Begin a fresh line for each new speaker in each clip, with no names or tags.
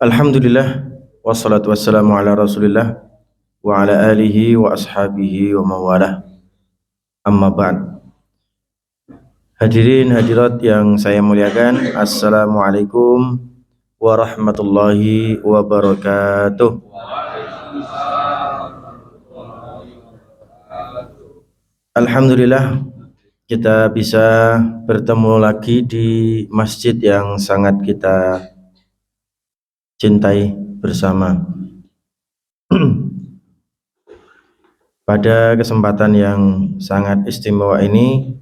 Alhamdulillah wassalatu wassalamu ala Rasulillah wa ala alihi wa ashabihi wa mawalah. Amma ba'd. Hadirin hadirat yang saya muliakan, Assalamualaikum warahmatullahi wabarakatuh. Alhamdulillah kita bisa bertemu lagi di masjid yang sangat kita cintai bersama. Pada kesempatan yang sangat istimewa ini,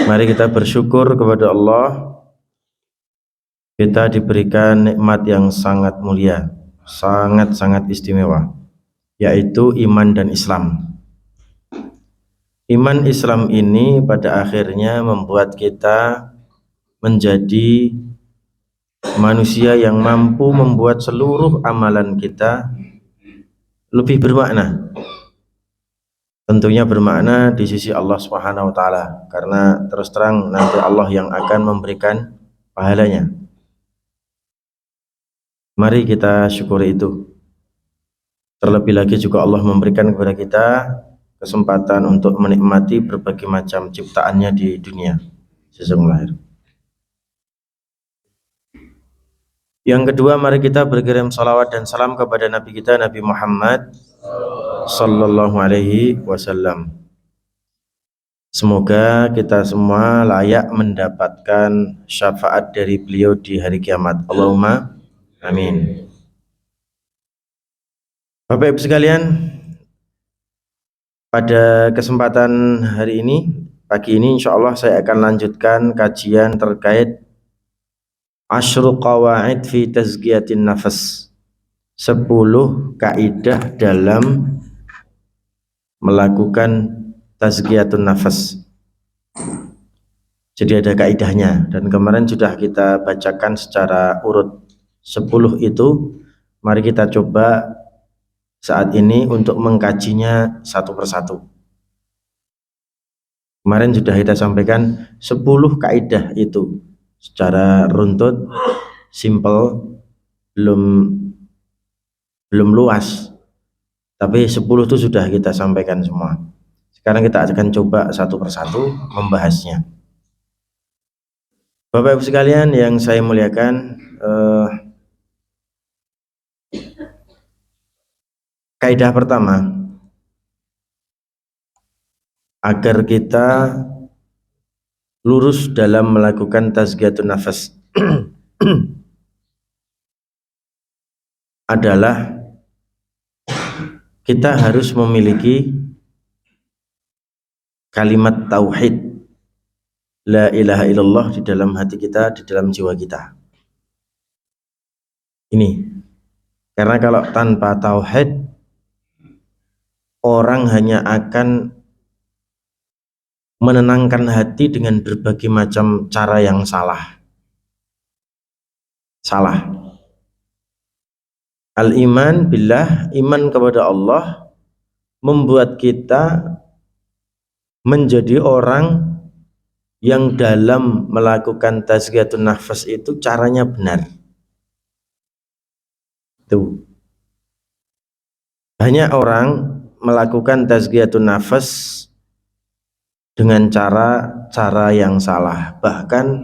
mari kita bersyukur kepada Allah. Kita diberikan nikmat yang sangat mulia, sangat-sangat istimewa, yaitu iman dan Islam. Iman Islam ini pada akhirnya membuat kita menjadi manusia yang mampu membuat seluruh amalan kita lebih bermakna. Tentunya bermakna di sisi Allah Subhanahu wa taala, karena terus terang nanti Allah yang akan memberikan pahalanya. Mari kita syukuri itu. Terlebih lagi juga Allah memberikan kepada kita kesempatan untuk menikmati berbagai macam ciptaannya di dunia sejak lahir. Yang kedua, mari kita berkirim salawat dan salam kepada Nabi kita, Nabi Muhammad sallallahu alaihi wasallam. Semoga kita semua layak mendapatkan syafaat dari beliau di hari kiamat. Allahumma amin. Bapak Ibu sekalian, pada kesempatan hari ini, pagi ini insya Allah saya akan lanjutkan kajian terkait Ashru qawaid fi tazkiyatin nafas, 10 kaidah dalam melakukan tazkiyatun nafas. Jadi ada kaidahnya, dan kemarin sudah kita bacakan secara urut 10 itu. Mari kita coba saat ini untuk mengkajinya satu persatu. Kemarin sudah kita sampaikan 10 kaidah itu secara runtut, simple, belum luas, tapi 10 itu sudah kita sampaikan semua. Sekarang kita akan coba satu persatu membahasnya. Bapak Ibu sekalian yang saya muliakan, kaidah pertama, agar kita lurus dalam melakukan tazkiyatun nafas adalah kita harus memiliki kalimat tauhid, la ilaha illallah, di dalam hati kita, di dalam jiwa kita. Ini karena kalau tanpa tauhid, orang hanya akan menenangkan hati dengan berbagai macam cara yang salah. Al-iman billah, iman kepada Allah, membuat kita menjadi orang yang dalam melakukan tazkiyatun nafas itu caranya benar. Tuh. Banyak orang melakukan tazkiyatun nafas dengan cara-cara yang salah, bahkan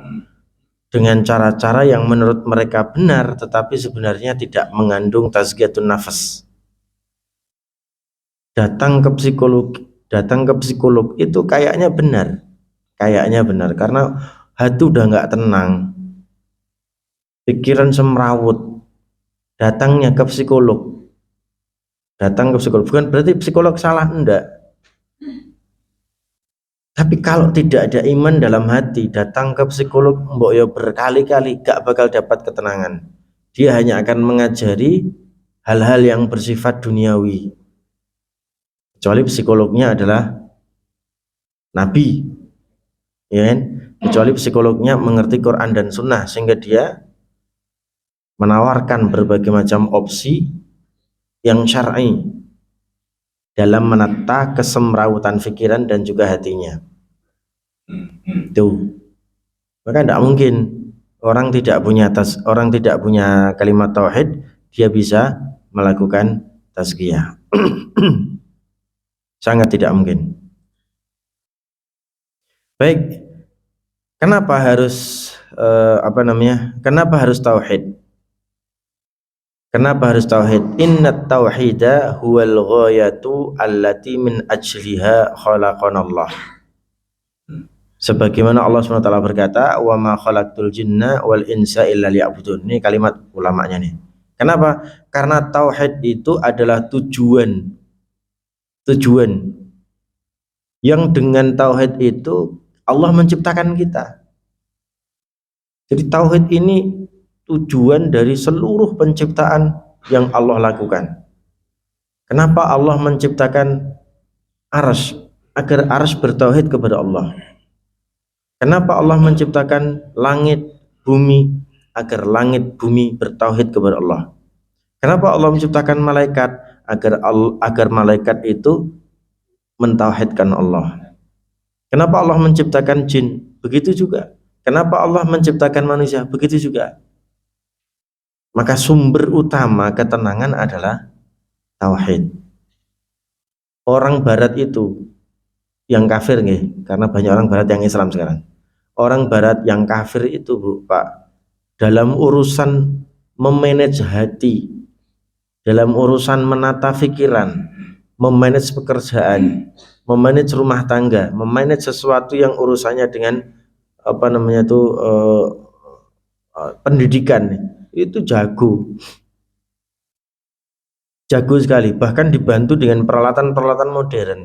dengan cara-cara yang menurut mereka benar tetapi sebenarnya tidak mengandung tazkiyatun nafas. Datang ke psikolog itu kayaknya benar karena hati udah nggak tenang, pikiran semrawut. Datang ke psikolog bukan berarti psikolog salah, enggak. Tapi kalau tidak ada iman dalam hati, datang ke psikolog mbok ya berkali-kali gak bakal dapat ketenangan. Dia hanya akan mengajari hal-hal yang bersifat duniawi. Kecuali psikolognya adalah nabi, ya kan? Kecuali psikolognya mengerti Quran dan Sunnah sehingga dia menawarkan berbagai macam opsi yang syar'i dalam menata kesemrawutan pikiran dan juga hatinya. Tuh, maka tidak mungkin orang tidak punya kalimat tauhid, dia bisa melakukan tazkiyah. Sangat tidak mungkin. Baik, kenapa harus Kenapa harus tauhid? Kenapa harus tauhid? Inna tauhida huwal ghayatu allati min ajliha khalaqanallah. Sebagaimana Allah SWT berkata, wa ma khalaqtul jinna wal insa illa liya'budun. Ini kalimat ulamanya nih. Kenapa? Karena tauhid itu adalah tujuan yang dengan tauhid itu Allah menciptakan kita. Jadi tauhid ini tujuan dari seluruh penciptaan yang Allah lakukan. Kenapa Allah menciptakan arsy? Agar arsy bertauhid kepada Allah. Kenapa Allah menciptakan langit, bumi? Agar langit, bumi bertauhid kepada Allah. Kenapa Allah menciptakan malaikat? Agar malaikat itu mentauhidkan Allah. Kenapa Allah menciptakan jin? Begitu juga. Kenapa Allah menciptakan manusia? Begitu juga. Maka sumber utama ketenangan adalah tauhid. Orang barat itu yang kafir nih, karena banyak orang barat yang Islam sekarang. Orang barat yang kafir itu, Bu, Pak, dalam urusan memanage hati, dalam urusan menata pikiran, memanage pekerjaan, memanage rumah tangga, memanage sesuatu yang urusannya dengan pendidikan, itu jago sekali, bahkan dibantu dengan peralatan-peralatan modern.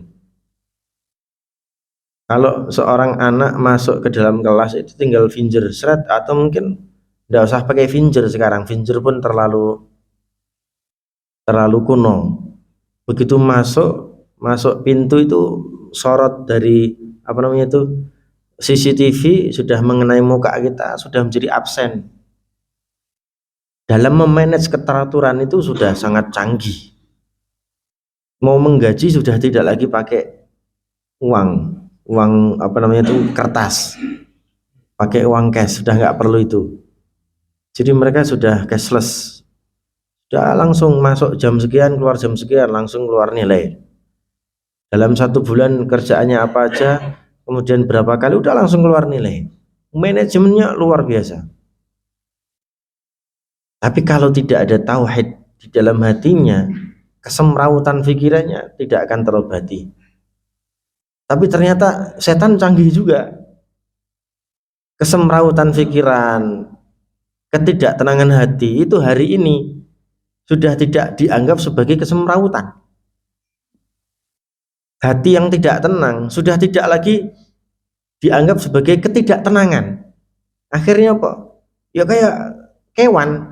Kalau seorang anak masuk ke dalam kelas itu tinggal finger seret, atau mungkin tidak usah pakai finger sekarang, finger pun terlalu kuno. Begitu masuk pintu itu sorot dari CCTV sudah mengenai muka kita, sudah menjadi absen. Dalam memanage keteraturan itu sudah sangat canggih. Mau menggaji sudah tidak lagi pakai uang kertas, pakai uang cash, sudah nggak perlu itu. Jadi mereka sudah cashless, sudah langsung masuk jam sekian, keluar jam sekian, langsung keluar nilai. Dalam 1 bulan kerjaannya apa aja, kemudian berapa kali, udah langsung keluar nilai. Manajemennya luar biasa. Tapi kalau tidak ada tauhid di dalam hatinya, kesemrautan pikirannya tidak akan terobati. Tapi ternyata setan canggih juga. Kesemrautan pikiran, ketidaktenangan hati itu hari ini sudah tidak dianggap sebagai kesemrautan. Hati yang tidak tenang sudah tidak lagi dianggap sebagai ketidaktenangan. Akhirnya apa? Ya kayak kewan.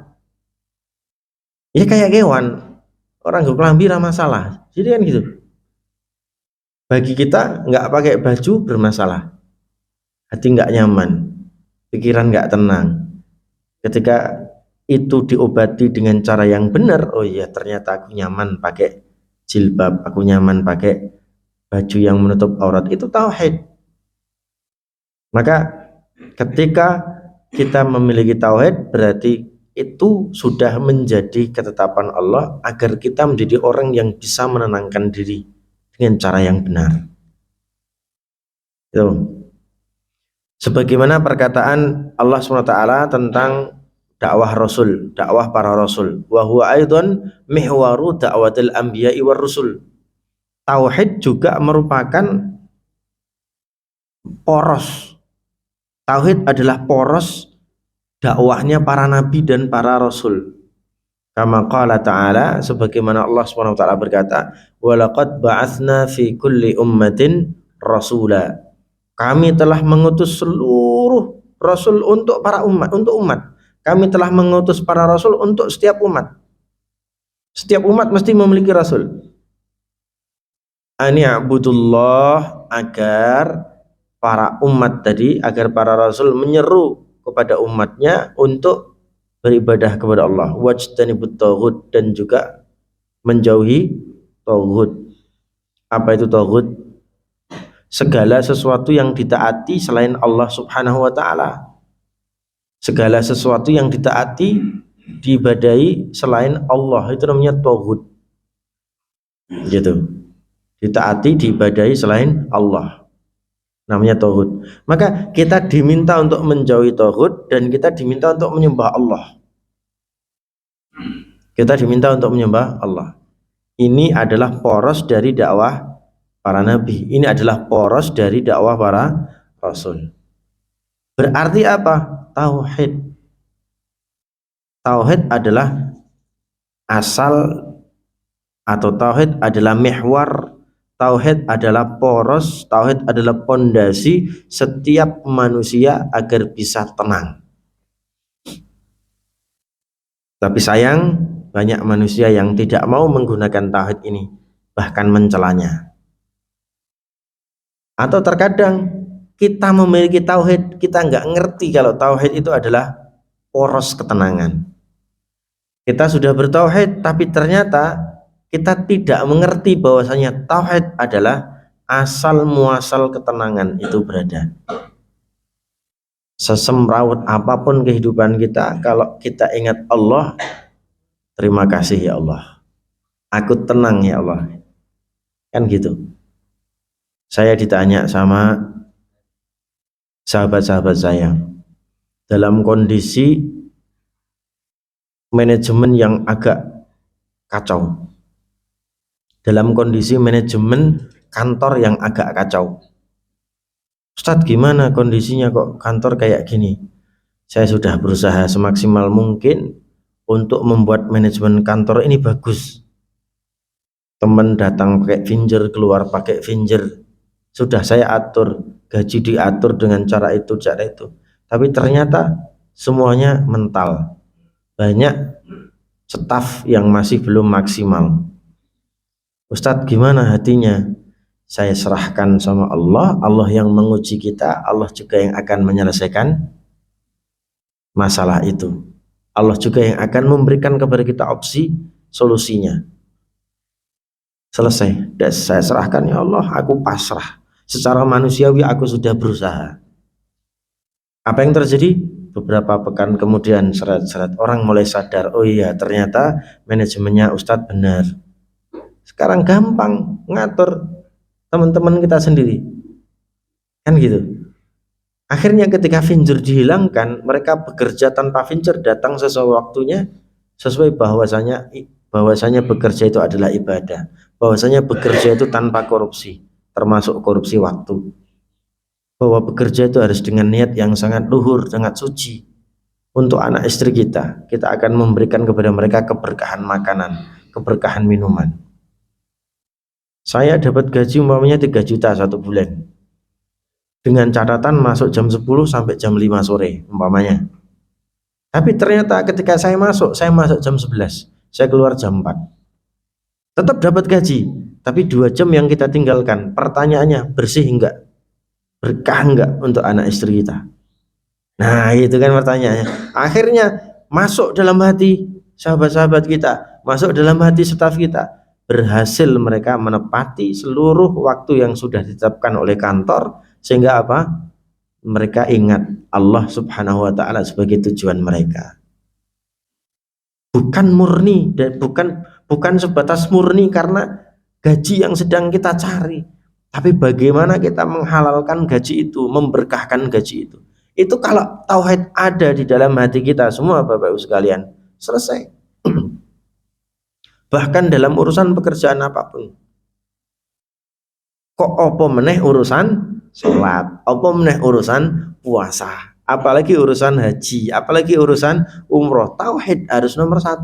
Orang gak kelambi masalah. Jadi kan gitu. Bagi kita nggak pakai baju bermasalah, hati nggak nyaman, pikiran nggak tenang. Ketika itu diobati dengan cara yang benar, oh iya ternyata aku nyaman pakai jilbab, aku nyaman pakai baju yang menutup aurat, itu tauhid. Maka ketika kita memiliki tauhid, berarti itu sudah menjadi ketetapan Allah agar kita menjadi orang yang bisa menenangkan diri dengan cara yang benar. Itu. Sebagaimana perkataan Allah SWT tentang dakwah Rasul, dakwah para Rasul. Wa huwa aidan mihwaru da'watil anbiya'i war rusul. Tauhid juga merupakan poros. Tauhid adalah poros dakwahnya para nabi dan para rasul. Kama qala ta'ala, sebagaimana Allah SWT berkata, walaqad ba'atsna fi kulli ummatin rasula. Kami telah mengutus seluruh rasul untuk para umat, untuk umat. Kami telah mengutus para rasul untuk setiap umat. Setiap umat mesti memiliki rasul. Ani'budullah, agar para umat tadi, agar para rasul menyeru kepada umatnya untuk beribadah kepada Allah, wajtanibut taghut, dan juga menjauhi taghut. Apa itu taghut? Segala sesuatu yang ditaati selain Allah Subhanahu wa taala. Segala sesuatu yang ditaati, diibadahi selain Allah itu namanya tauhid. Gitu. Ditaati, diibadahi selain Allah, namanya tauhid. Maka kita diminta untuk menjauhi tauhid dan kita diminta untuk menyembah Allah. Kita diminta untuk menyembah Allah. Ini adalah poros dari dakwah para nabi. Ini adalah poros dari dakwah para rasul. Berarti apa? Tauhid. Tauhid adalah asal, atau tauhid adalah mihwar, tauhid adalah poros, tauhid adalah pondasi setiap manusia agar bisa tenang. Tapi sayang, banyak manusia yang tidak mau menggunakan tauhid ini, bahkan mencelanya. Atau terkadang kita memiliki tauhid, kita nggak ngerti kalau tauhid itu adalah poros ketenangan. Kita sudah bertauhid, tapi ternyata kita tidak mengerti bahwasanya tauhid adalah asal muasal ketenangan itu berada. Sesemrawut apapun kehidupan kita, kalau kita ingat Allah, terima kasih ya Allah, aku tenang ya Allah, kan gitu. Saya ditanya sama sahabat-sahabat saya dalam kondisi manajemen yang agak kacau, dalam kondisi manajemen kantor yang agak kacau. Ustadz, gimana kondisinya kok kantor kayak gini? Saya sudah berusaha semaksimal mungkin untuk membuat manajemen kantor ini bagus. Teman datang pakai finger, keluar pakai finger. Sudah saya atur, gaji diatur dengan cara itu. Tapi ternyata semuanya mental. Banyak staf yang masih belum maksimal. Ustadz, gimana hatinya? Saya serahkan sama Allah, Allah yang menguji kita, Allah juga yang akan menyelesaikan masalah itu. Allah juga yang akan memberikan kepada kita opsi solusinya. Selesai, dan saya serahkan ya Allah, aku pasrah. Secara manusiawi aku sudah berusaha. Apa yang terjadi? Beberapa pekan kemudian seret-seret orang mulai sadar, oh iya ternyata manajemennya Ustadz benar. Sekarang gampang ngatur teman-teman kita sendiri, kan gitu. Akhirnya ketika finger dihilangkan, mereka bekerja tanpa finger, datang sesuai waktunya, sesuai bahwasanya bekerja itu adalah ibadah, bahwasanya bekerja itu tanpa korupsi, termasuk korupsi waktu, bahwa bekerja itu harus dengan niat yang sangat luhur, sangat suci. Untuk anak istri kita akan memberikan kepada mereka keberkahan makanan, keberkahan minuman. Saya dapat gaji umpamanya 3 juta satu bulan, dengan catatan masuk jam 10 sampai jam 5 sore umpamanya. Tapi ternyata ketika saya masuk jam 11, saya keluar jam 4. Tetap dapat gaji, tapi 2 jam yang kita tinggalkan, pertanyaannya bersih enggak? Berkah enggak untuk anak istri kita? Nah, itu kan pertanyaannya. Akhirnya masuk dalam hati sahabat-sahabat kita, masuk dalam hati staf kita. Berhasil mereka menepati seluruh waktu yang sudah ditetapkan oleh kantor, sehingga apa? Mereka ingat Allah Subhanahu wa taala sebagai tujuan mereka. Bukan murni dan bukan sebatas murni karena gaji yang sedang kita cari, tapi bagaimana kita menghalalkan gaji itu, memberkahkan gaji itu. Itu kalau tauhid ada di dalam hati kita semua Bapak Ibu sekalian, selesai. Bahkan dalam urusan pekerjaan apapun. Kok opo meneh urusan sholat, opo meneh urusan puasa, apalagi urusan haji, apalagi urusan umroh. Tauhid harus nomor 1.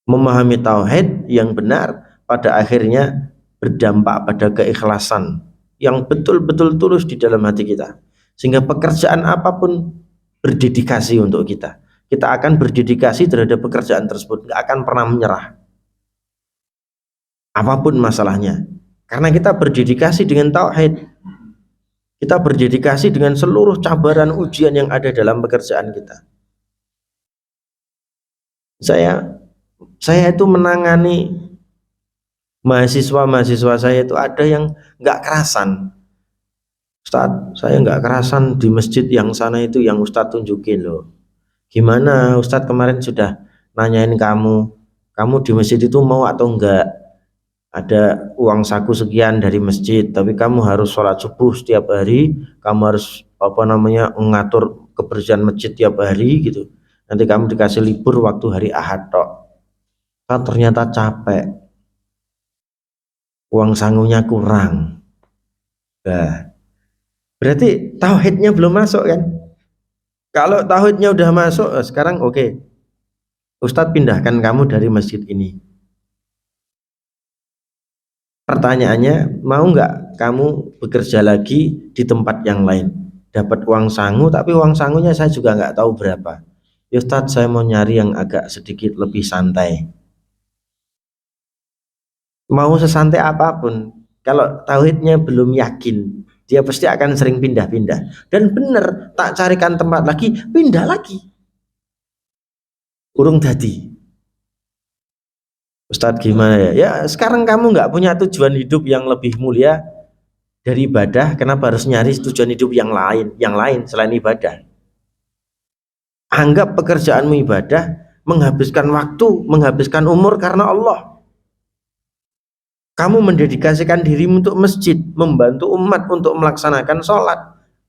Memahami tauhid yang benar pada akhirnya berdampak pada keikhlasan yang betul-betul tulus di dalam hati kita, sehingga pekerjaan apapun berdedikasi untuk kita. Kita akan berdedikasi terhadap pekerjaan tersebut, nggak akan pernah menyerah apapun masalahnya, karena kita berdedikasi dengan tauhid. Kita berdedikasi dengan seluruh cabaran ujian yang ada dalam pekerjaan kita. Saya itu menangani mahasiswa saya itu ada yang nggak kerasan, Ustadz, saya nggak kerasan di masjid yang sana itu yang Ustadz tunjukin loh. Gimana Ustadz kemarin sudah nanyain kamu, kamu di masjid itu mau atau enggak? Ada uang saku sekian dari masjid, tapi kamu harus sholat subuh setiap hari, kamu harus apa namanya mengatur kebersihan masjid tiap hari gitu. Nanti kamu dikasih libur waktu hari Ahad tok. Kan ternyata capek, uang sangunya kurang. Nah, berarti tauhidnya belum masuk kan? Kalau tauhidnya udah masuk, sekarang oke. Ustadz pindahkan kamu dari masjid ini. Pertanyaannya, mau nggak kamu bekerja lagi di tempat yang lain? Dapat uang sangu, tapi uang sangunya saya juga nggak tahu berapa. Ya Ustadz, saya mau nyari yang agak sedikit lebih santai. Mau sesantai apapun, kalau tauhidnya belum yakin, dia pasti akan sering pindah-pindah. Dan benar, tak carikan tempat lagi, pindah lagi. Urung dadi. Ustadz gimana ya? Ya sekarang kamu nggak punya tujuan hidup yang lebih mulia dari ibadah, kenapa harus nyari tujuan hidup yang lain selain ibadah? Anggap pekerjaanmu ibadah, menghabiskan waktu, menghabiskan umur karena Allah. Kamu mendedikasikan dirimu untuk masjid, membantu umat untuk melaksanakan sholat,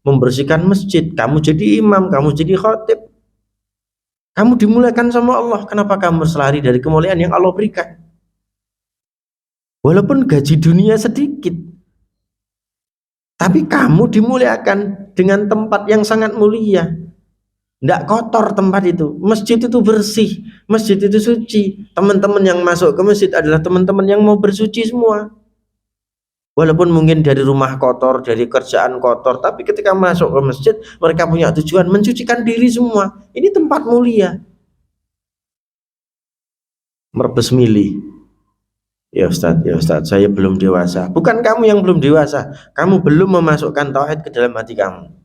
membersihkan masjid, kamu jadi imam, kamu jadi khatib, kamu dimuliakan sama Allah. Kenapa kamu selari dari kemuliaan yang Allah berikan? Walaupun gaji dunia sedikit, tapi kamu dimuliakan dengan tempat yang sangat mulia. Tidak kotor tempat itu, masjid itu bersih, masjid itu suci. Teman-teman yang masuk ke masjid adalah teman-teman yang mau bersuci semua. Walaupun mungkin dari rumah kotor, dari kerjaan kotor, tapi ketika masuk ke masjid, mereka punya tujuan mensucikan diri semua. Ini tempat mulia. Merebus milih. Ya Ustadz, saya belum dewasa. Bukan kamu yang belum dewasa, kamu belum memasukkan tauhid ke dalam hati kamu.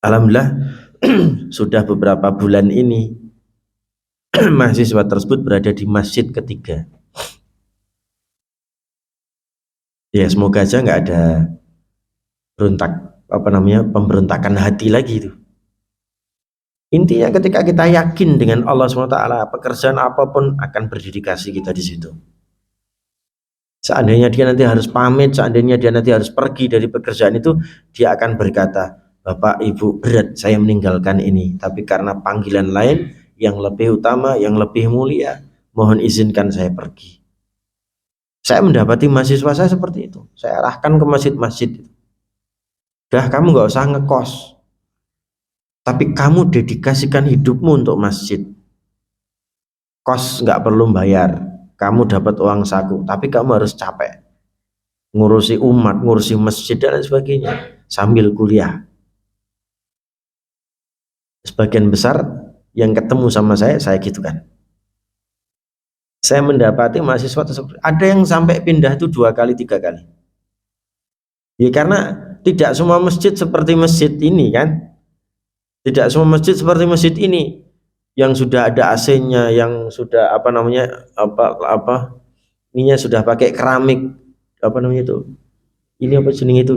Alhamdulillah, sudah beberapa bulan ini mahasiswa tersebut berada di masjid ketiga. Ya semoga aja nggak ada pemberontakan hati lagi itu. Intinya ketika kita yakin dengan Allah SWT, pekerjaan apapun akan berdedikasi kita di situ. Seandainya dia nanti harus pamit, seandainya dia nanti harus pergi dari pekerjaan itu, dia akan berkata, Bapak Ibu, berat saya meninggalkan ini, tapi karena panggilan lain yang lebih utama, yang lebih mulia, mohon izinkan saya pergi. Saya mendapati mahasiswa saya seperti itu. Saya arahkan ke masjid-masjid. Udah, kamu nggak usah ngekos, tapi kamu dedikasikan hidupmu untuk masjid. Kos nggak perlu bayar, kamu dapat uang saku, tapi kamu harus capek ngurusi umat, ngurusi masjid dan lain sebagainya sambil kuliah. Sebagian besar yang ketemu sama saya gitu kan. Saya mendapati mahasiswa tersebut ada yang sampai pindah itu 2 kali 3 kali. Ya karena tidak semua masjid seperti masjid ini kan. Tidak semua masjid seperti masjid ini yang sudah ada AC-nya, yang sudah ininya sudah pakai keramik,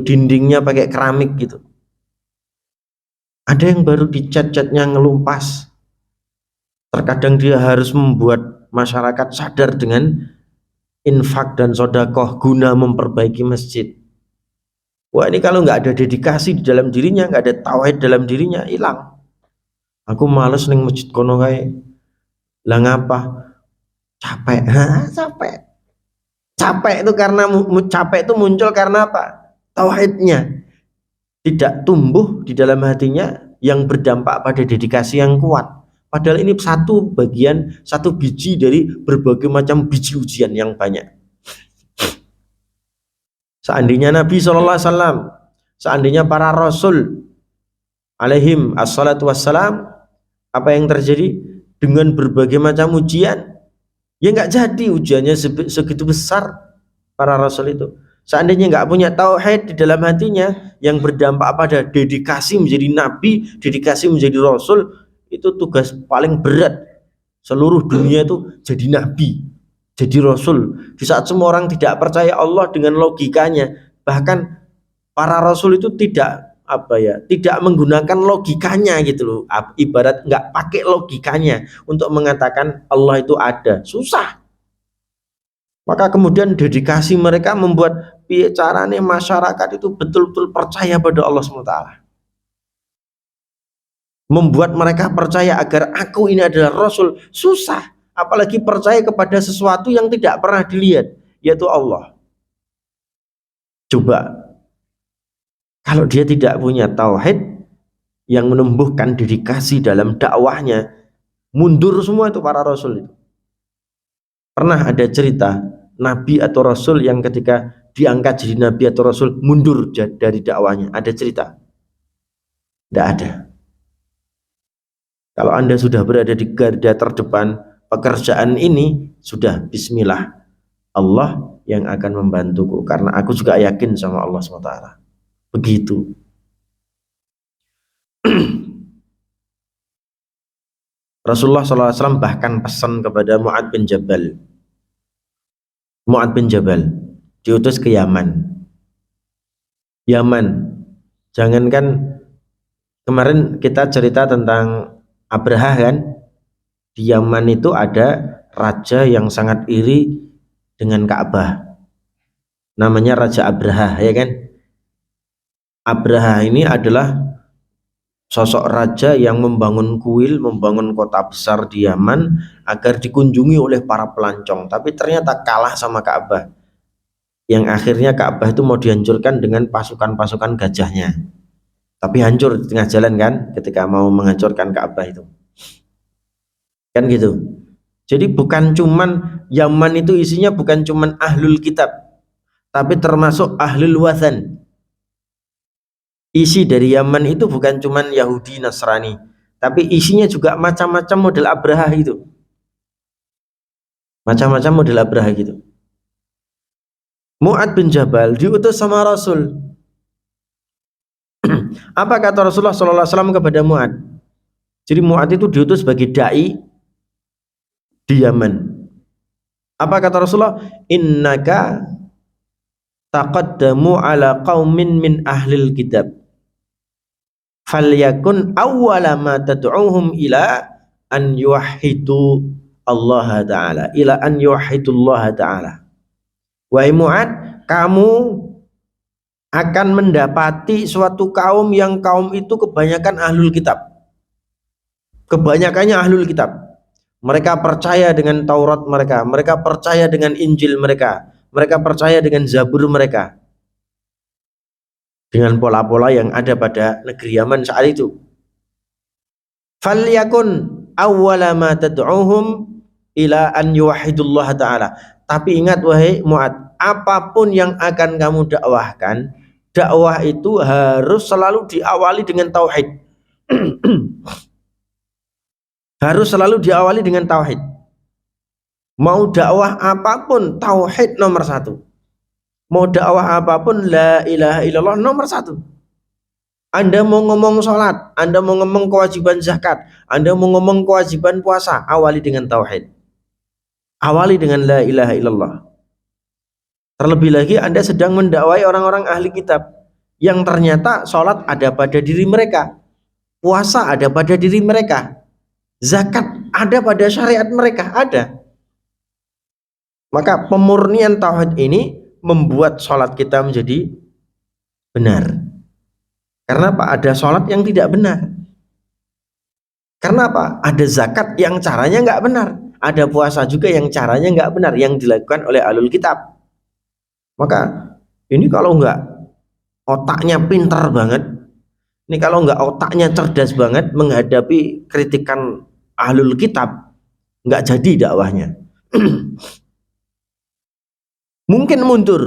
dindingnya pakai keramik gitu. Ada yang baru dicat-catnya ngelumpas. Terkadang dia harus membuat masyarakat sadar dengan infak dan sodakoh guna memperbaiki masjid. Wah, ini kalau nggak ada dedikasi di dalam dirinya, nggak ada tauhid dalam dirinya, hilang. Aku males neng masjid kono kae. Lah ngapa? Capek. Capek. Capek itu karena capek itu muncul karena apa? Tauhidnya tidak tumbuh di dalam hatinya yang berdampak pada dedikasi yang kuat. Padahal ini satu biji dari berbagai macam biji ujian yang banyak. Seandainya Nabi SAW, seandainya para Rasul alaihim assalatu wassalam, apa yang terjadi dengan berbagai macam ujian? Ya nggak jadi ujiannya segitu besar para Rasul itu. Seandainya nggak punya tauhid di dalam hatinya yang berdampak pada dedikasi menjadi Nabi, dedikasi menjadi Rasul, itu tugas paling berat. Seluruh dunia itu jadi Nabi, jadi Rasul. Di saat semua orang tidak percaya Allah dengan logikanya, Bahkan para rasul itu tidak menggunakan logikanya gitu loh. Ibarat nggak pakai logikanya untuk mengatakan Allah itu ada, susah. Maka kemudian dedikasi mereka membuat caranya masyarakat itu betul-betul percaya pada Allah SWT. Membuat mereka percaya agar aku ini adalah Rasul, susah. Apalagi percaya kepada sesuatu yang tidak pernah dilihat, yaitu Allah. Coba, kalau dia tidak punya tauhid yang menumbuhkan dedikasi dalam dakwahnya, mundur semua itu para Rasul itu. Pernah ada cerita Nabi atau Rasul yang ketika diangkat jadi Nabi atau Rasul mundur dari dakwahnya? Ada cerita? Tidak ada. Kalau Anda sudah berada di garda terdepan pekerjaan ini, sudah bismillah, Allah yang akan membantuku, karena aku juga yakin sama Allah SWT. Begitu. Rasulullah SAW bahkan pesan kepada Mu'ad bin Jabal. Mu'ad bin Jabal diutus ke Yaman. Yaman, jangankan kemarin kita cerita tentang Abraha kan, di Yaman itu ada raja yang sangat iri dengan Ka'bah, namanya Raja Abraha, ya kan. Abraha ini adalah sosok raja yang membangun kuil, membangun kota besar di Yaman agar dikunjungi oleh para pelancong, tapi ternyata kalah sama Ka'bah, yang akhirnya Ka'bah itu mau dihancurkan dengan pasukan-pasukan gajahnya. Tapi hancur di tengah jalan kan, ketika mau menghancurkan Ka'bah itu. Kan gitu. Jadi bukan cuman Yaman itu isinya bukan cuman ahlul kitab, tapi termasuk ahlul wathan. Isi dari Yaman itu bukan cuman Yahudi Nasrani, tapi isinya juga macam-macam model Abraha itu. Macam-macam model Abraha gitu. Mu'ad bin Jabal diutus sama Rasul. Apa kata Rasulullah SAW kepada Mu'ad? Jadi Mu'ad itu diutus sebagai dai di Yaman. Apa kata Rasulullah? Innaka taqaddamu ala qaumin min ahlil kitab, falyakun awwala ma tad'uhum ila an yuwahhidu Allah Ta'ala, ila an yuwahhidullah Ta'ala. Wahai Mu'ad, kamu akan mendapati suatu kaum yang kaum itu kebanyakan ahlul kitab. Kebanyakannya ahlul kitab. Mereka percaya dengan Taurat mereka, mereka percaya dengan Injil mereka, mereka percaya dengan Zabur mereka, dengan pola-pola yang ada pada negeri Yaman saat itu. Falyakun awwala ma tad'uhum ila an yuwahhidullah Ta'ala. Tapi ingat wahai Mu'ad, apapun yang akan kamu dakwahkan, dakwah itu harus selalu diawali dengan tauhid. Harus selalu diawali dengan tauhid. Mau dakwah apapun, tauhid nomor satu. Mau dakwah apapun, la ilaha illallah nomor satu. Anda mau ngomong sholat, Anda mau ngomong kewajiban zakat, Anda mau ngomong kewajiban puasa, awali dengan tauhid. Awali dengan la ilaha illallah. Terlebih lagi Anda sedang mendakwai orang-orang ahli kitab yang ternyata sholat ada pada diri mereka, puasa ada pada diri mereka, zakat ada pada syariat mereka, ada. Maka pemurnian tauhid ini membuat sholat kita menjadi benar. Karena apa? Ada sholat yang tidak benar. Karena apa? Ada zakat yang caranya nggak benar. Ada puasa juga yang caranya nggak benar, yang dilakukan oleh ahlul kitab. Maka ini kalau nggak otaknya pintar banget, ini kalau nggak otaknya cerdas banget menghadapi kritikan ahlul kitab, nggak jadi dakwahnya. Mungkin mundur.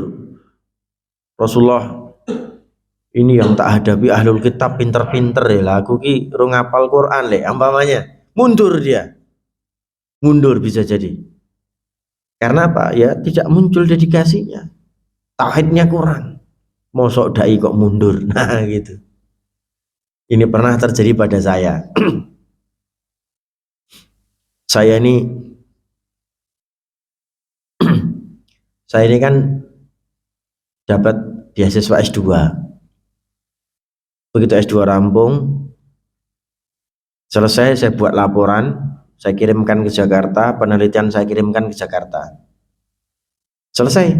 Rasulullah, ini yang tak hadapi ahlul kitab pinter-pinter ya lah, aku ki rung hafal Quran le, umpamanya. Mundur dia. Mundur bisa jadi. Karena apa? Ya tidak muncul dedikasinya. Tauhidnya kurang. Mosok dai kok mundur. Nah gitu. Ini pernah terjadi pada saya. Saya ini kan dapat beasiswa S2. Begitu S2 rampung, selesai saya buat laporan, saya kirimkan ke Jakarta, penelitian saya kirimkan ke Jakarta. Selesai,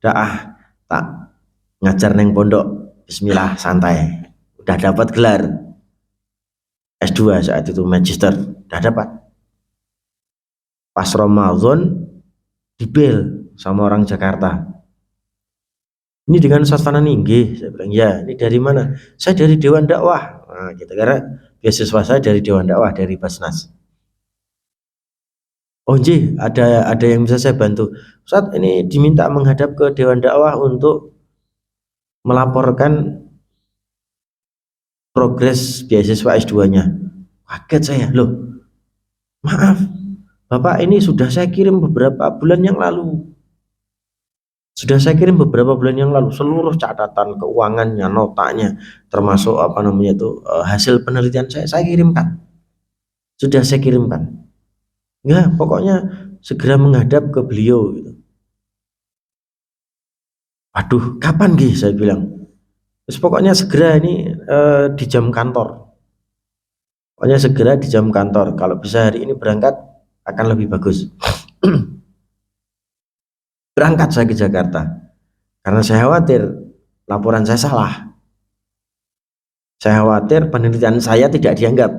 tak ngajar neng pondok, bismillah santai, udah dapat gelar S2 saat itu, magister, udah dapat. Pas Ramadan dibel sama orang Jakarta. Ini dengan Ustaz Ninggi, saya bilang ya. Ini dari mana? Saya dari Dewan Dakwah. Nah, gitu, karena beasiswa saya dari Dewan Dakwah, dari Basnas. Oh nji, ada yang bisa saya bantu. Ustaz, ini diminta menghadap ke Dewan Dakwah untuk melaporkan progres beasiswa S2-nya. Kaget saya, loh, maaf, Bapak, ini sudah saya kirim beberapa bulan yang lalu. Seluruh catatan keuangannya, notanya, termasuk hasil penelitian saya kirimkan. Sudah saya kirimkan. Enggak, pokoknya segera menghadap ke beliau gitu. Waduh, kapan Gi? Saya bilang. Terus pokoknya segera ini di jam kantor. Pokoknya segera di jam kantor. Kalau bisa hari ini berangkat akan lebih bagus. Berangkat saya ke Jakarta. Karena saya khawatir laporan saya salah. Saya khawatir penelitian saya tidak dianggap.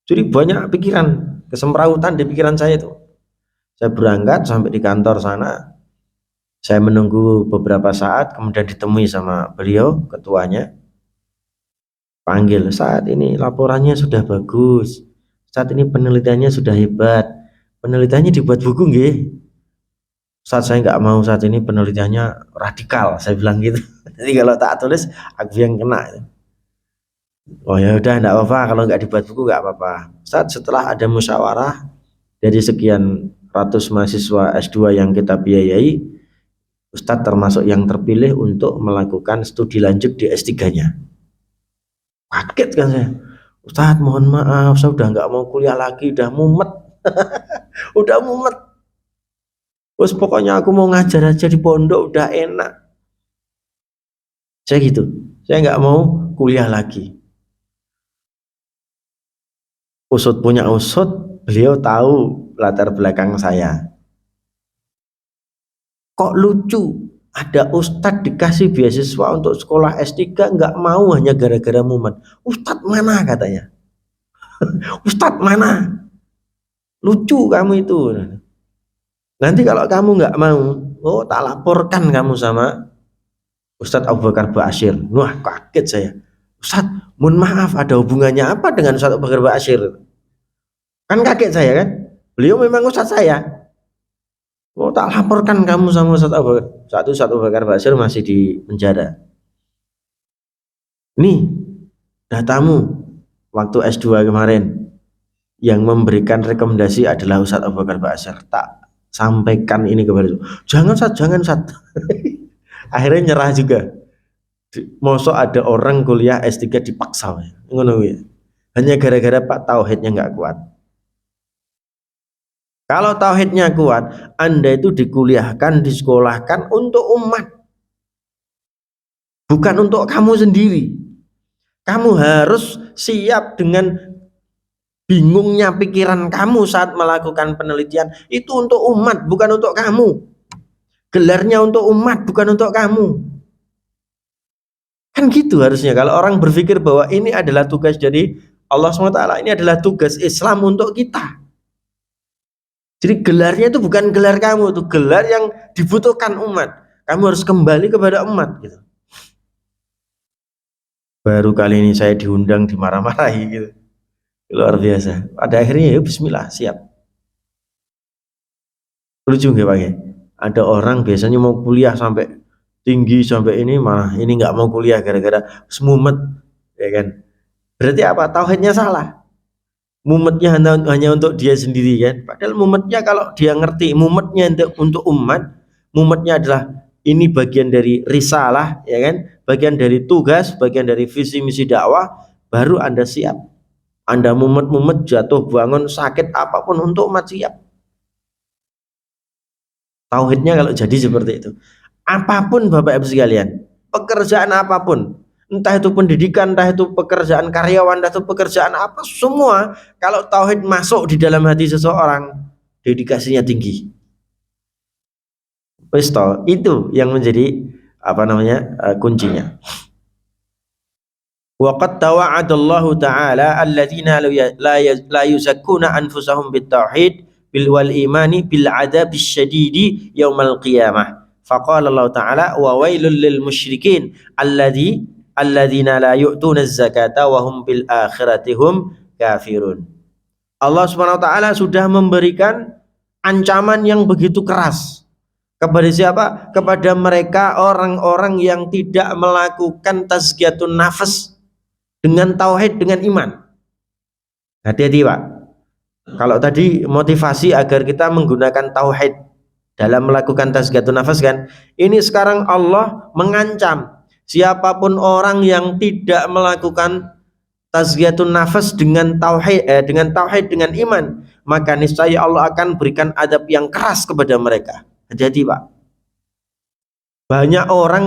Jadi banyak pikiran, kesemrautan di pikiran saya itu. Saya berangkat sampai di kantor sana. Saya menunggu beberapa saat, kemudian ditemui sama beliau, ketuanya. Panggil, saat ini laporannya sudah bagus. Saat ini penelitiannya sudah hebat. Penelitiannya dibuat buku nggih. Saat saya nggak mau saat ini penelitiannya radikal, saya bilang gitu. Jadi kalau tak tulis, aku yang kena. Oh ya udah, enggak apa-apa, kalau nggak dibuat buku nggak apa-apa. Setelah ada musyawarah dari sekian ratus mahasiswa S2 yang kita biayai, Ustadz termasuk yang terpilih untuk melakukan studi lanjut di S3-nya. Kaget kan saya, Ustadz mohon maaf, saya udah nggak mau kuliah lagi, udah mumet. Udah mumet. Terus pokoknya aku mau ngajar aja di pondok, udah enak. Saya gitu, saya nggak mau kuliah lagi. Usut punya usut, beliau tahu latar belakang saya. Kok lucu, ada ustadz dikasih beasiswa untuk sekolah S3 nggak mau hanya gara-gara mumet. Ustadz mana katanya? Ustadz mana? Lucu kamu itu. Nanti kalau kamu nggak mau, oh tak laporkan kamu sama Ustadz Abu Bakar Ba'asyir. Wah, kaget saya. Ustadz, mohon maaf, ada hubungannya apa dengan Ustadz Abu Bakar Ba'asyir? Kan kaget saya kan? Beliau memang Ustadz saya. Oh, tak laporkan kamu sama Ustadz Abu Bakar. Ustadz Abu Bakar Ba'asyir masih di penjara. Nih, datamu waktu S2 kemarin. Yang memberikan rekomendasi adalah Ustadz Abu Bakar Ba'asyir. Tak sampaikan ini kepada itu. Jangan Ustadz. Akhirnya nyerah juga. Mosok ada orang kuliah S3 dipaksa ngono ya. Hanya gara-gara Pak tauhidnya nggak kuat. Kalau tauhidnya kuat, Anda itu dikuliahkan, disekolahkan untuk umat, bukan untuk kamu sendiri. Kamu harus siap dengan bingungnya pikiran kamu saat melakukan penelitian. Itu untuk umat, bukan untuk kamu. Gelarnya untuk umat, bukan untuk kamu. Kan gitu harusnya. Kalau orang berpikir bahwa ini adalah tugas dari Allah SWT, ini adalah tugas Islam untuk kita. Jadi gelarnya itu bukan gelar kamu, itu gelar yang dibutuhkan umat. Kamu harus kembali kepada umat gitu. Baru kali ini saya diundang, dimarah-marahi gitu. Luar biasa. Pada akhirnya ya bismillah, siap. Lucu nggak Pak ya? Ada orang biasanya mau kuliah sampai tinggi sampai ini, malah ini nggak mau kuliah gara-gara semumet, ya kan? Berarti apa? Tauhidnya salah. Mumetnya hanya untuk dia sendiri kan? Padahal mumetnya kalau dia ngerti mumetnya untuk umat, mumetnya adalah ini bagian dari risalah, ya kan? Bagian dari tugas, bagian dari visi misi dakwah, baru Anda siap. Anda mumet-mumet, jatuh bangun, sakit apapun untuk umat siap. Tauhidnya kalau jadi seperti itu. Apapun Bapak Ibu sekalian, pekerjaan apapun, entah itu pendidikan, entah itu pekerjaan karyawan, entah itu pekerjaan apa, semua kalau tauhid masuk di dalam hati seseorang, dedikasinya tinggi. Itu yang menjadi kuncinya. Waqad tawa'adallahu ta'ala alladzina la yuzakkuna anfusahum bitauhid wal imani bil adzabis syadidi yaumal qiyamah. Faqala Allah Ta'ala wa wailul lil musyrikin alladzina la yu'tuna zakata wa hum bil akhirati hum kafirun. Allah Subhanahu wa taala sudah memberikan ancaman yang begitu keras kepada siapa? Kepada mereka orang-orang yang tidak melakukan tazkiyatun nafas dengan tauhid, dengan iman. Hati-hati Pak. Kalau tadi motivasi agar kita menggunakan tauhid dalam melakukan tazkiyatun nafas kan, ini sekarang Allah mengancam siapapun orang yang tidak melakukan tazkiyatun nafas dengan tauhid, dengan iman, maka niscaya Allah akan berikan adab yang keras kepada mereka. Hati-hati Pak. Banyak orang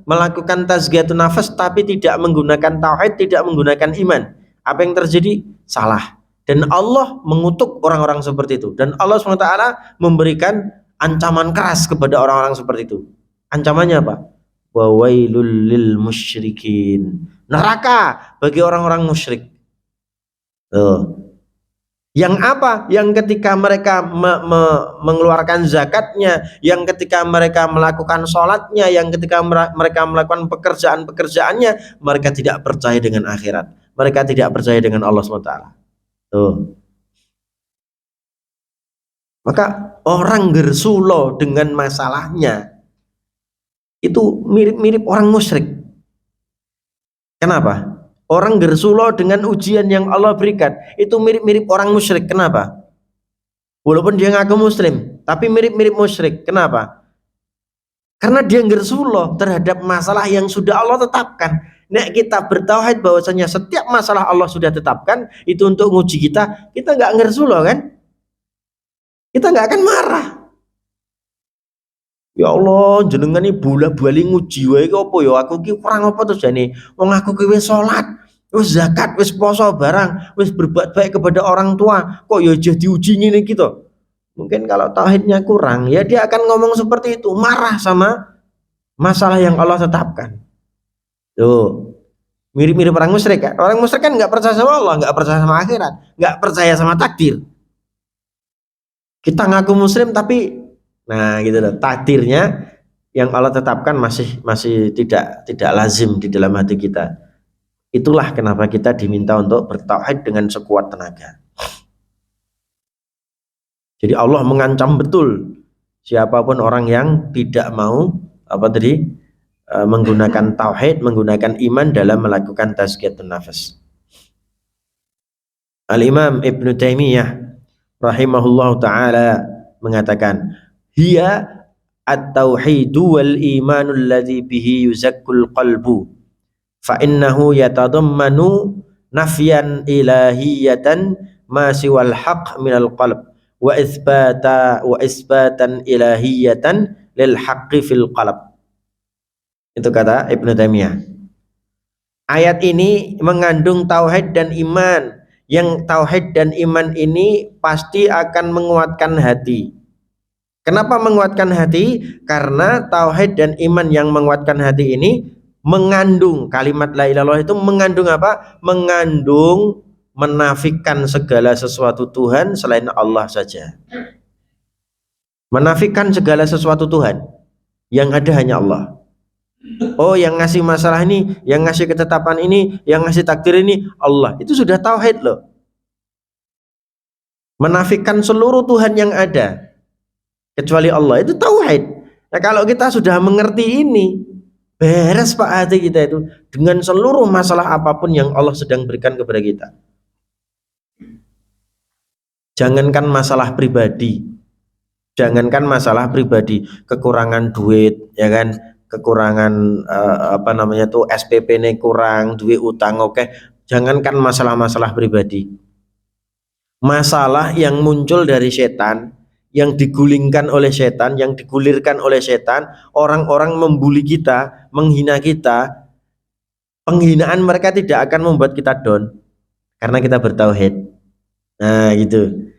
melakukan tazkiyatun nafas tapi tidak menggunakan tauhid, tidak menggunakan iman. Apa yang terjadi? Salah. Dan Allah mengutuk orang-orang seperti itu. Dan Allah SWT memberikan ancaman keras kepada orang-orang seperti itu. Ancamannya apa? Wa wailul lil musyrikin. Neraka bagi orang-orang musyrik. Yang apa? Yang ketika mereka mengeluarkan zakatnya, yang ketika mereka melakukan sholatnya, yang ketika mereka melakukan pekerjaan-pekerjaannya, mereka tidak percaya dengan akhirat, mereka tidak percaya dengan Allah SWT. Tuh. Maka orang gersulo dengan masalahnya itu mirip-mirip orang musyrik. Kenapa? Orang gersulo dengan ujian yang Allah berikan itu mirip-mirip orang musyrik. Kenapa? Walaupun dia ngaku muslim, tapi mirip-mirip musyrik. Kenapa? Karena dia gersulo terhadap masalah yang sudah Allah tetapkan. Nek kita bertauhid bahwasanya setiap masalah Allah sudah tetapkan, itu untuk nguji kita nggak gersulo kan? Kita nggak akan marah. Ya Allah, jenengan ini bola-bali nguji wae apa ya? Aku ki kurang apa terus jane? Wong aku ki wis salat, wis zakat, wis poso barang, wis berbuat baik kepada orang tua, kok ya jadi diuji ngene gitu. Mungkin kalau tauhidnya kurang, ya dia akan ngomong seperti itu, marah sama masalah yang Allah tetapkan. Tuh. Mirip-mirip orang musyrik kan? Orang musyrik kan nggak percaya sama Allah, nggak percaya sama akhirat, nggak percaya sama takdir. Kita ngaku muslim tapi gitu loh, takdirnya yang Allah tetapkan masih tidak lazim di dalam hati kita. Itulah kenapa kita diminta untuk bertauhid dengan sekuat tenaga. Jadi Allah mengancam betul siapapun orang yang tidak mau menggunakan tauhid, menggunakan iman dalam melakukan tazkiyatun nafas. Al-Imam Ibnu Taimiyah rahimahullahu taala mengatakan, hiya at-tauhidu wal imanu alladhi bihi yuzakkul qalbu fa innahu yatadammanu nafyan ilahiyatan ma siwal haqq minal qalb wa isbatan ilahiyatan lil haqqi fil qalb. Itu kata Ibnu Taimiyah. Ayat ini mengandung tauhid dan iman. Yang tauhid dan iman ini pasti akan menguatkan hati. Kenapa menguatkan hati? Karena tauhid dan iman yang menguatkan hati ini mengandung kalimat la ilaha illallah, itu mengandung apa? Mengandung menafikan segala sesuatu Tuhan selain Allah saja. Menafikan segala sesuatu Tuhan, yang ada hanya Allah. Oh, yang ngasih masalah ini, yang ngasih ketetapan ini, yang ngasih takdir ini Allah. Itu sudah tauhid loh. Menafikan seluruh Tuhan yang ada kecuali Allah, itu tauhid. Nah, kalau kita sudah mengerti ini, beres Pak hati kita itu dengan seluruh masalah apapun yang Allah sedang berikan kepada kita. Jangankan masalah pribadi, kekurangan duit, ya kan? Kekurangan SPP-nya kurang, duit utang, oke. Jangankan masalah-masalah pribadi, masalah yang muncul dari setan, yang digulingkan oleh setan, yang digulirkan oleh setan, orang-orang membuli kita, menghina kita, penghinaan mereka tidak akan membuat kita down karena kita bertauhid. Nah, gitu.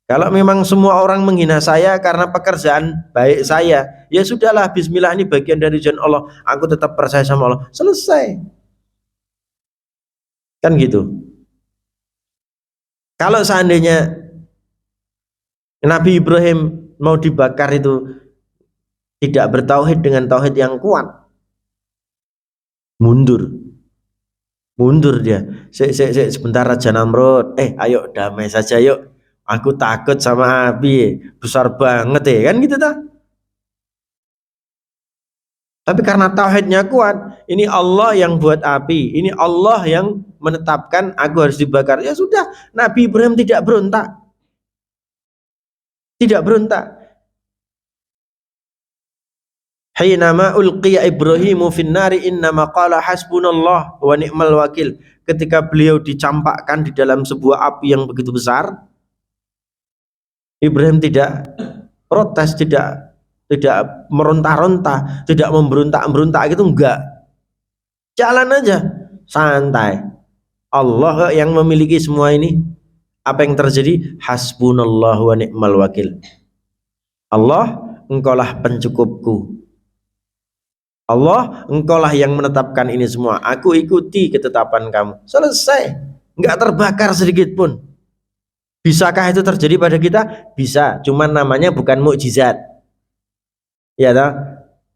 Kalau memang semua orang menghina saya karena pekerjaan baik saya, ya sudahlah, bismillah, ini bagian dari jalan Allah. Aku tetap percaya sama Allah. Selesai. Kan gitu. Kalau seandainya Nabi Ibrahim mau dibakar itu tidak bertauhid dengan tauhid yang kuat, mundur. Mundur dia. Sebentar Raja Namrud. Ayo damai saja yuk. Aku takut sama api. Besar banget kan gitu ta. Tapi karena tauhidnya kuat, ini Allah yang buat api, ini Allah yang menetapkan aku harus dibakar. Ya sudah, Nabi Ibrahim tidak berontak. Tidak berontak. Hainama ulqiya Ibrahimu finnari innama qala hasbunallah wa ni'mal wakil. Ketika beliau dicampakkan di dalam sebuah api yang begitu besar, Ibrahim tidak protes, tidak meronta-ronta, tidak memberontak-berontak gitu, enggak. Jalan aja, santai. Allah yang memiliki semua ini. Apa yang terjadi? Hasbunallahu wa ni'mal wakil. Allah, engkaulah pencukupku. Allah, engkaulah yang menetapkan ini semua. Aku ikuti ketetapan kamu. Selesai. Enggak terbakar sedikit pun. Bisakah itu terjadi pada kita? Bisa. Cuman namanya bukan mukjizat. Ya toh?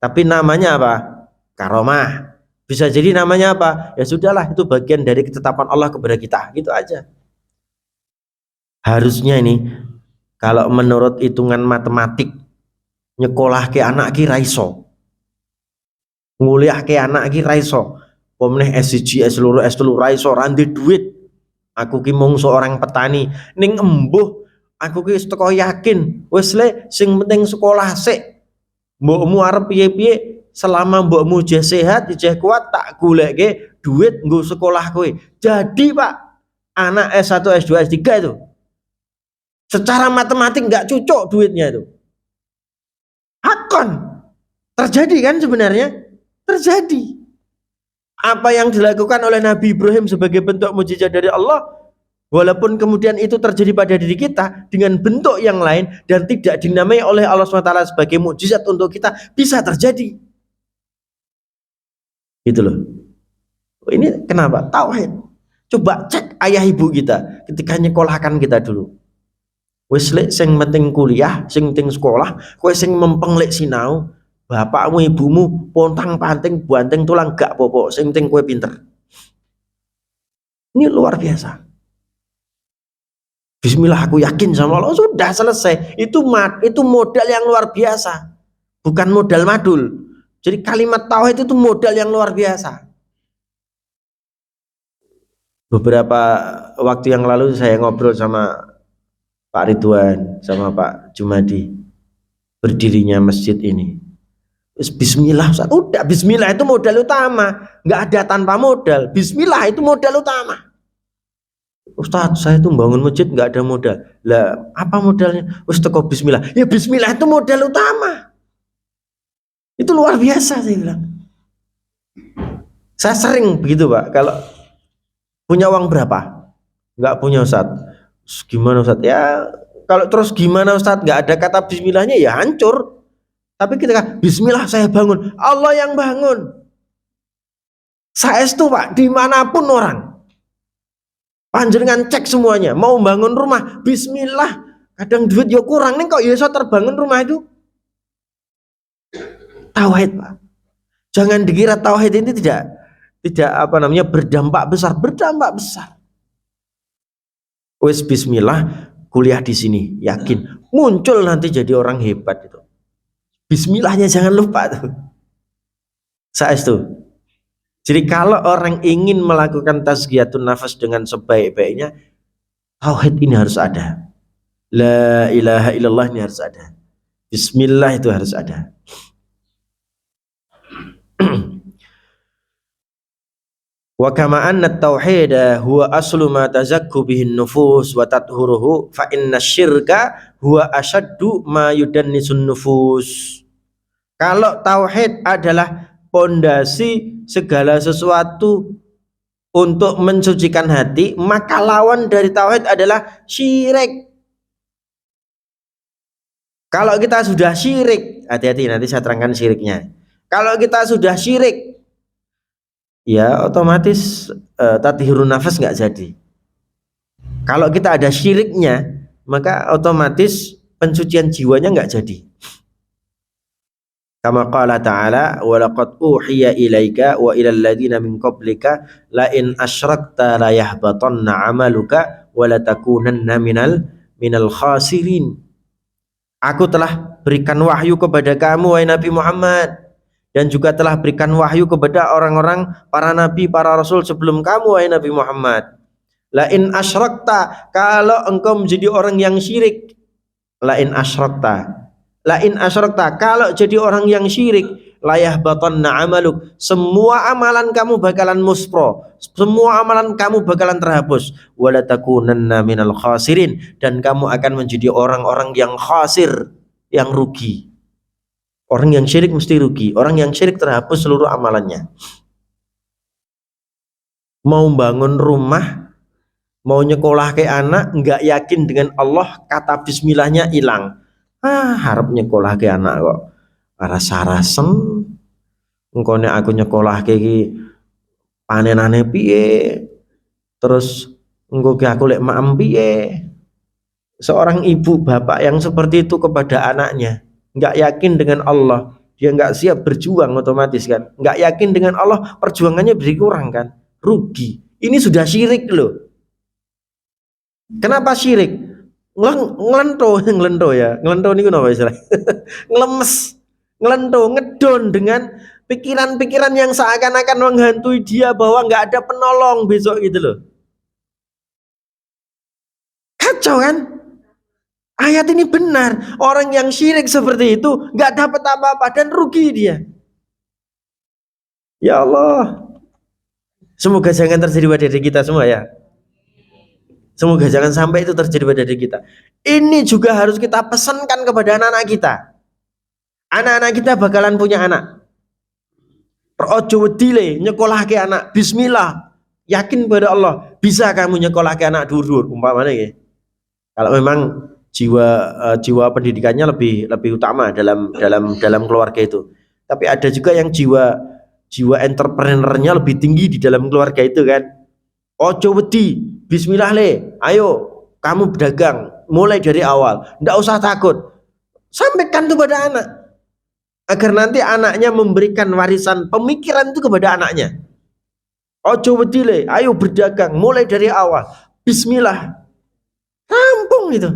Tapi namanya apa? Karomah. Bisa jadi namanya apa? Ya sudahlah, itu bagian dari ketetapan Allah kepada kita. Gitu aja. Harusnya ini, kalau menurut hitungan matematik, nyekolah ke anak ki raiso, nguliah ke anak ki raiso, pemeneh S1, S2, S3 raiso, randi duit. Aku ki mung seorang petani, ning embuh aku ki teko yakin, wis le sing penting sekolah sik. Mbokmu arep piye-piye, selama mbokmu jeh sehat, jeh kuat, tak goleke duit nggo sekolah kowe. Jadi Pak, anak S1, S2, S3 itu secara matematik nggak cocok duitnya itu. Hakon terjadi kan sebenarnya? Terjadi. Apa yang dilakukan oleh Nabi Ibrahim sebagai bentuk mujizat dari Allah, walaupun kemudian itu terjadi pada diri kita dengan bentuk yang lain dan tidak dinamai oleh Allah SWT sebagai mujizat untuk kita, bisa terjadi. Gitu loh. Ini kenapa? Tauhid. Coba cek ayah ibu kita ketika nyekolahkan kita dulu. Wis lek sing penting kuliah, sing penting sekolah, kowe sing mempeng lek sinau, bapakmu ibumu pontang-panting buanteng tulang gak popo, sing penting kowe pinter. Ini luar biasa. Bismillah, aku yakin sama Allah, sudah selesai. Itu modal yang luar biasa, bukan modal madul. Jadi kalimat tauhid itu modal yang luar biasa. Beberapa waktu yang lalu saya ngobrol sama Pak Ridwan, sama Pak Jumadi, berdirinya masjid ini. Bismillah, Ustaz. Udah, bismillah itu modal utama. Nggak ada tanpa modal. Bismillah itu modal utama. Ustaz, saya itu bangun masjid nggak ada modal. Lah, apa modalnya? Ustaz, kok bismillah? Ya bismillah itu modal utama. Itu luar biasa, saya bilang. Saya sering begitu Pak, kalau punya uang berapa? Nggak punya Ustaz. Gimana Ustaz? Ya kalau terus gimana Ustaz? Nggak ada kata bismillahnya, ya hancur. Tapi ketika bismillah saya bangun, Allah yang bangun. Saestu Pak, dimanapun orang, panjenengan cek semuanya. Mau bangun rumah, bismillah. Kadang duit ya kurang nih, kok ya iso terbangun rumah itu. Tauhid Pak. Jangan dikira tauhid ini tidak berdampak besar. Berdampak besar. Wis bismillah, kuliah di sini, yakin muncul nanti jadi orang hebat itu. Bismillahnya jangan lupa tuh. Saestu. Jadi kalau orang ingin melakukan tazkiyatun nafas dengan sebaik-baiknya, tauhid ini harus ada. La ilaha illallah ini harus ada. Bismillah itu harus ada. Wa kama anna at-tauhid huwa aslu ma tazakku bihi an-nufus wa tathuruhu fa inna syirka huwa ashaddu ma yudannisun nufus. Kalau tauhid adalah pondasi segala sesuatu untuk mensucikan hati, maka lawan dari tauhid adalah syirik. Kalau kita sudah syirik, hati-hati nanti saya terangkan syiriknya. Kalau kita sudah syirik, ya otomatis tathirun nafas nggak jadi. Kalau kita ada syiriknya, maka otomatis pensucian jiwanya nggak jadi. Kama qala ta'ala wa laqad uhiya ilaika wa ilal ladzina min qablika la in asyrakta la yahbatanna 'amaluka wa la takunanna minal khasirin. Aku telah berikan wahyu kepada kamu wahai Nabi Muhammad, dan juga telah berikan wahyu kepada orang-orang para nabi, para rasul sebelum kamu wahai Nabi Muhammad. La in asyrakta, kalau engkau menjadi orang yang syirik. La in asyrakta, kalau jadi orang yang syirik, layah batanna amaluk, semua amalan kamu bakalan muspro, semua amalan kamu bakalan terhapus. Wala takunanna minal khasirin, dan kamu akan menjadi orang-orang yang khasir, yang rugi. Orang yang syirik mesti rugi. Orang yang syirik terhapus seluruh amalannya. Mau bangun rumah, mau nyekolah ke anak, nggak yakin dengan Allah, kata bismillahnya hilang. Harap nyekolah ke anak kok rasa-rasem. Engkone aku nyekolah ke panenane piye, terus engko ke aku lek maem piye. Seorang ibu bapak yang seperti itu kepada anaknya, nggak yakin dengan Allah, dia nggak siap berjuang, otomatis kan nggak yakin dengan Allah, perjuangannya berkurang kan, rugi. Ini sudah syirik loh. Kenapa syirik? Ngelento ya, ngelento niku napa istilah? Ngelemes, ngelento, ngedon dengan pikiran-pikiran yang seakan-akan menghantui dia bahwa nggak ada penolong besok gitu loh. Kacau kan? Ayat ini benar. Orang yang syirik seperti itu nggak dapat apa-apa dan rugi dia. Ya Allah, semoga jangan terjadi pada diri kita semua ya. Semoga jangan sampai itu terjadi pada diri kita. Ini juga harus kita pesankan kepada anak-anak kita. Anak-anak kita bakalan punya anak. Ojo wedile nyekolahke anak. Bismillah, yakin pada Allah, bisa kamu nyekolahke anak dur-dur umpamanya ya. Kalau memang jiwa pendidikannya lebih utama dalam keluarga itu. Tapi ada juga yang jiwa entrepreneurnya lebih tinggi di dalam keluarga itu kan. Ojo wedi, bismillah le, ayo kamu berdagang mulai dari awal, ndak usah takut. Sampaikan itu pada anak, agar nanti anaknya memberikan warisan pemikiran itu kepada anaknya. Ojo wedi le, ayo berdagang mulai dari awal, bismillah. Rampung itu.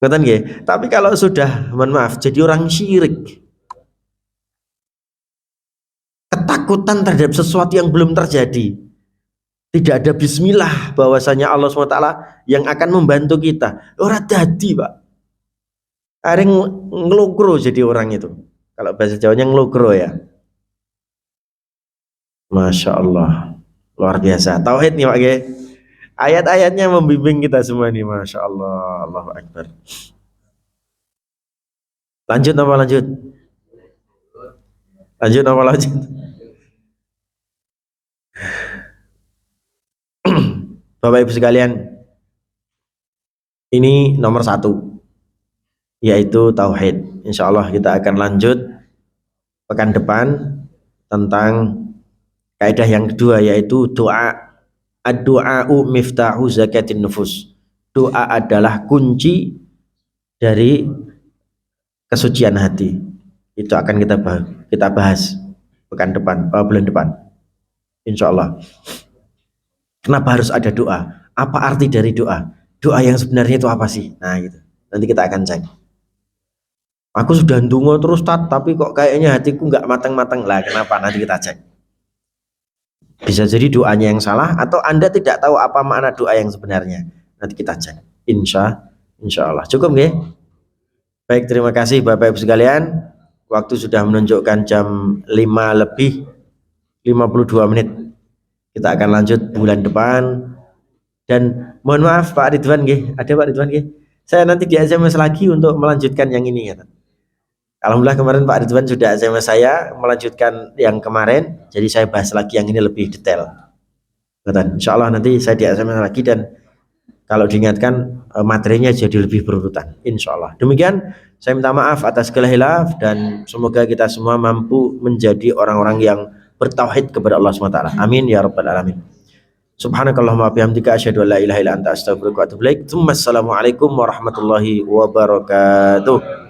Ngeten nggih. Tapi kalau sudah, mohon maaf, jadi orang syirik, ketakutan terhadap sesuatu yang belum terjadi, tidak ada bismillah bahwasanya Allah SWT yang akan membantu kita, ora dadi Pak. Areng ngelokro jadi orang itu. Kalau bahasa Jawanya ngelokro ya. Masya Allah, luar biasa. Tauhid nih Pak. Ayat-ayatnya membimbing kita semua nih, Masya Allah, Allahu Akbar. Lanjut apa lanjut? Lanjut apa lanjut? Bapak Ibu sekalian, ini nomor 1, yaitu tauhid. Insya Allah kita akan lanjut pekan depan tentang kaidah yang kedua, yaitu doa. Ad-du'a'u miftahu zakatin nufus. Doa adalah kunci dari kesucian hati. Itu akan kita bahas pekan depan, bulan depan, insya Allah. Kenapa harus ada doa? Apa arti dari doa? Doa yang sebenarnya itu apa sih? Nah gitu, nanti kita akan cek. Aku sudah ndonga terus tapi kok kayaknya hatiku nggak matang-matang lah. Kenapa? Nanti kita cek. Bisa jadi doanya yang salah, atau Anda tidak tahu apa makna doa yang sebenarnya. Nanti kita cek. Insya Allah. Cukup nggih? Baik, terima kasih Bapak Ibu sekalian. Waktu sudah menunjukkan jam 5 lebih 52 menit. Kita akan lanjut bulan depan. Dan mohon maaf Pak Ridwan nggih, ada Pak Ridwan nggih. Saya nanti di SMS lagi untuk melanjutkan yang ini ya. Alhamdulillah kemarin Pak Ridwan sudah SMS saya melanjutkan yang kemarin, jadi saya bahas lagi yang ini lebih detail. Insya Allah nanti saya di SMS lagi dan kalau diingatkan materinya jadi lebih berurutan. Insya Allah. Demikian saya minta maaf atas segala hilaf dan semoga kita semua mampu menjadi orang-orang yang bertauhid kepada Allah SWT. Amin ya rabbal alamin. Subhanakallahumma bihamdika asyhadu an la ilaha illa anta astaghfiruka wa atubu ilaik. Assalamualaikum warahmatullahi wabarakatuh.